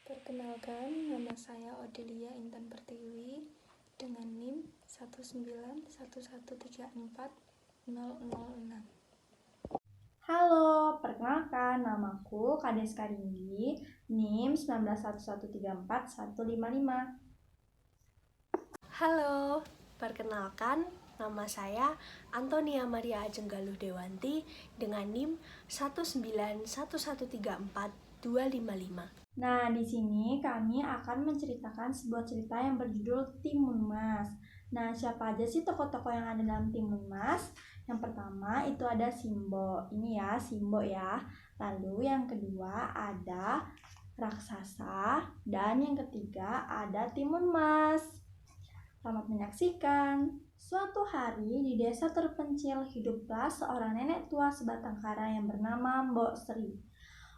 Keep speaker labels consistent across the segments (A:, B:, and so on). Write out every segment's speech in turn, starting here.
A: Perkenalkan, nama saya Odelia Intan Pertiwi dengan NIM 191134006.
B: Halo, perkenalkan namaku Kades Karindi, NIM 191134155.
C: Halo, perkenalkan nama saya Antonia Maria Ajeng Galuh Dewanti dengan NIM 191134255.
B: Nah, di sini kami akan menceritakan sebuah cerita yang berjudul Timun Mas. Nah, siapa aja sih tokoh-tokoh yang ada dalam Timun Mas? Yang pertama itu ada Simbo. Ini ya, Simbo ya. Lalu yang kedua ada raksasa dan yang ketiga ada Timun Mas. Selamat menyaksikan. Suatu hari di desa terpencil hiduplah seorang nenek tua sebatang kara yang bernama Mbok Sri.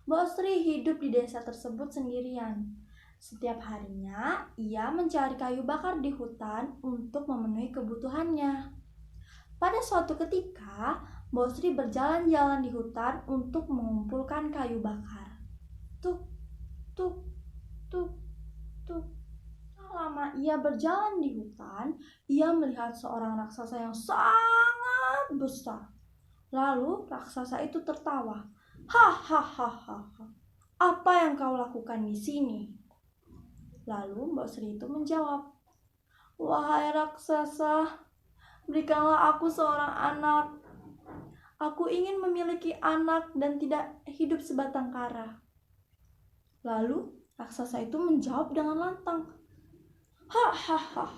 B: Mbok Sri hidup di desa tersebut sendirian. Setiap harinya ia mencari kayu bakar di hutan untuk memenuhi kebutuhannya. Pada suatu ketika, Mbok Sri berjalan-jalan di hutan untuk mengumpulkan kayu bakar. Tuk, tuk, tuk, tuk. Selama ia berjalan di hutan, ia melihat seorang raksasa yang sangat besar. Lalu raksasa itu tertawa. Hahaha, apa yang kau lakukan di sini? Lalu Mbok Sri itu menjawab, wahai raksasa, berikanlah aku seorang anak. Aku ingin memiliki anak dan tidak hidup sebatang kara. Lalu raksasa itu menjawab dengan lantang, hahaha,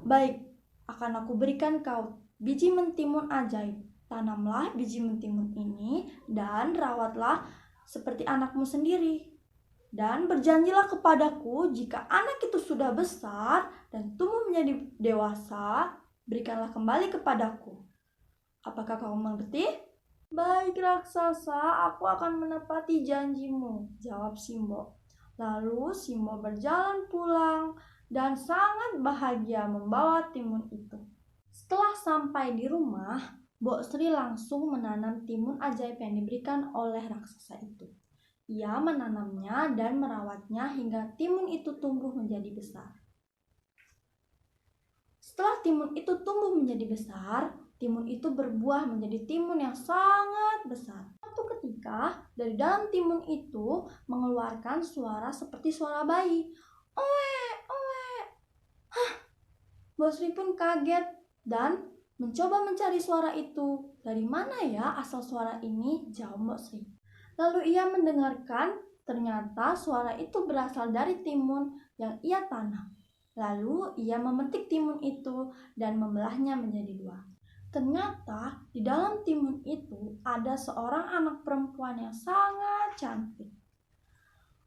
B: baik, akan aku berikan kau biji mentimun ajaib. Tanamlah biji mentimun ini dan rawatlah seperti anakmu sendiri. Dan berjanjilah kepadaku jika anak itu sudah besar dan tumbuh menjadi dewasa, berikanlah kembali kepadaku. Apakah kau mengerti? Baik raksasa, aku akan menepati janjimu, jawab Simbo. Lalu Simbo berjalan pulang dan sangat bahagia membawa timun itu. Setelah sampai di rumah, Mbok Sri langsung menanam timun ajaib yang diberikan oleh raksasa itu. Ia menanamnya dan merawatnya hingga timun itu tumbuh menjadi besar. Setelah timun itu tumbuh menjadi besar, timun itu berbuah menjadi timun yang sangat besar. Suatu ketika, dari dalam timun itu mengeluarkan suara seperti suara bayi. Oe, oe. Hah, Mbok Sri pun kaget dan mencoba mencari suara itu. Dari mana ya asal suara ini? Jawab Mbok Sri. Lalu ia mendengarkan, ternyata suara itu berasal dari timun yang ia tanam. Lalu ia memetik timun itu dan membelahnya menjadi dua. Ternyata di dalam timun itu ada seorang anak perempuan yang sangat cantik.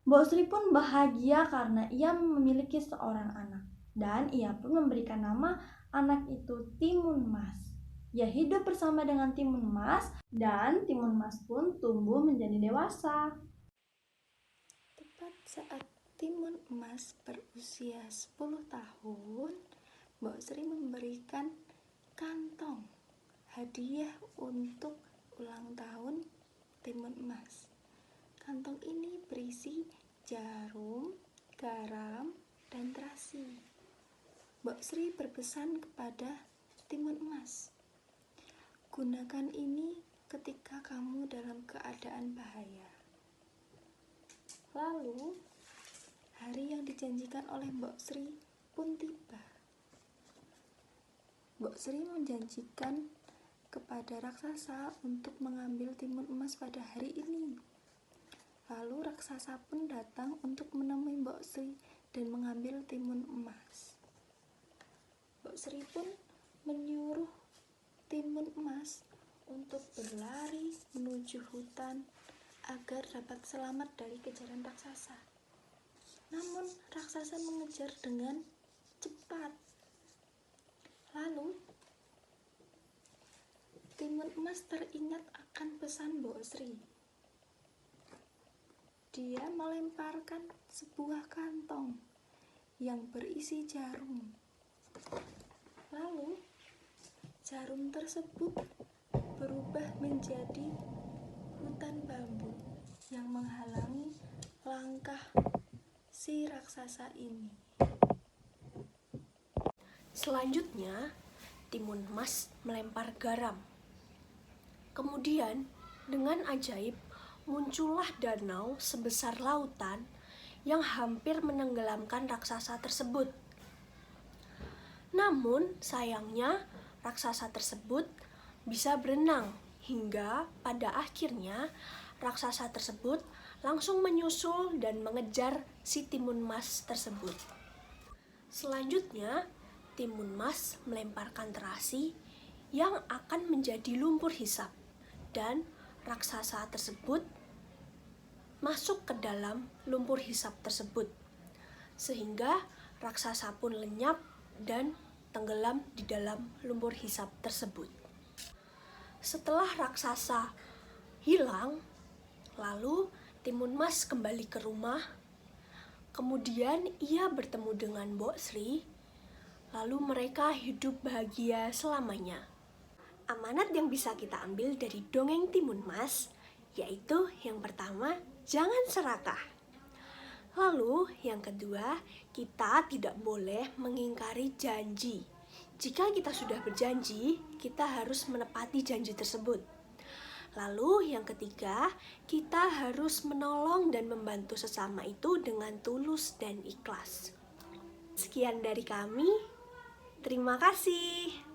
B: Mbok Sri pun bahagia karena ia memiliki seorang anak. Dan ia pun memberikan nama anak itu Timun Mas. Ia hidup bersama dengan Timun Mas dan Timun Mas pun tumbuh menjadi dewasa.
A: Tepat saat Timun Emas berusia 10 tahun, Mbok Sri memberikan kantong hadiah untuk ulang tahun Timun Emas. Kantong ini berisi jarum, garam, dan terasi. Mbok Sri berpesan kepada Timun Emas, gunakan ini ketika kamu dalam keadaan bahaya. Lalu, hari yang dijanjikan oleh Mbok Sri pun tiba. Mbok Sri menjanjikan kepada raksasa untuk mengambil timun emas pada hari ini. Lalu raksasa pun datang untuk menemui Mbok Sri dan mengambil timun emas. Mbok Sri pun menyuruh timun emas untuk berlari menuju hutan agar dapat selamat dari kejaran raksasa. Namun raksasa mengejar dengan cepat. Lalu timun emas teringat akan pesan Mbok Sri. Dia melemparkan sebuah kantong yang berisi jarum. Lalu jarum tersebut berubah menjadi hutan bambu yang menghalangi langkah si raksasa ini.
C: Selanjutnya, timun emas melempar garam. Kemudian, dengan ajaib, muncullah danau sebesar lautan yang hampir menenggelamkan raksasa tersebut. Namun, sayangnya, raksasa tersebut bisa berenang hingga pada akhirnya raksasa tersebut langsung menyusul dan mengejar si timun emas tersebut. Selanjutnya, timun emas melemparkan terasi yang akan menjadi lumpur hisap dan raksasa tersebut masuk ke dalam lumpur hisap tersebut sehingga raksasa pun lenyap dan tenggelam di dalam lumpur hisap tersebut. Setelah raksasa hilang, lalu timun emas kembali ke rumah. Kemudian ia bertemu dengan Mbok Sri. Lalu mereka hidup bahagia selamanya. Amanat yang bisa kita ambil dari dongeng timun emas yaitu yang pertama, jangan serakah. Lalu yang kedua, kita tidak boleh mengingkari janji. Jika kita sudah berjanji, kita harus menepati janji tersebut. Lalu yang ketiga, kita harus menolong dan membantu sesama itu dengan tulus dan ikhlas. Sekian dari kami. Terima kasih.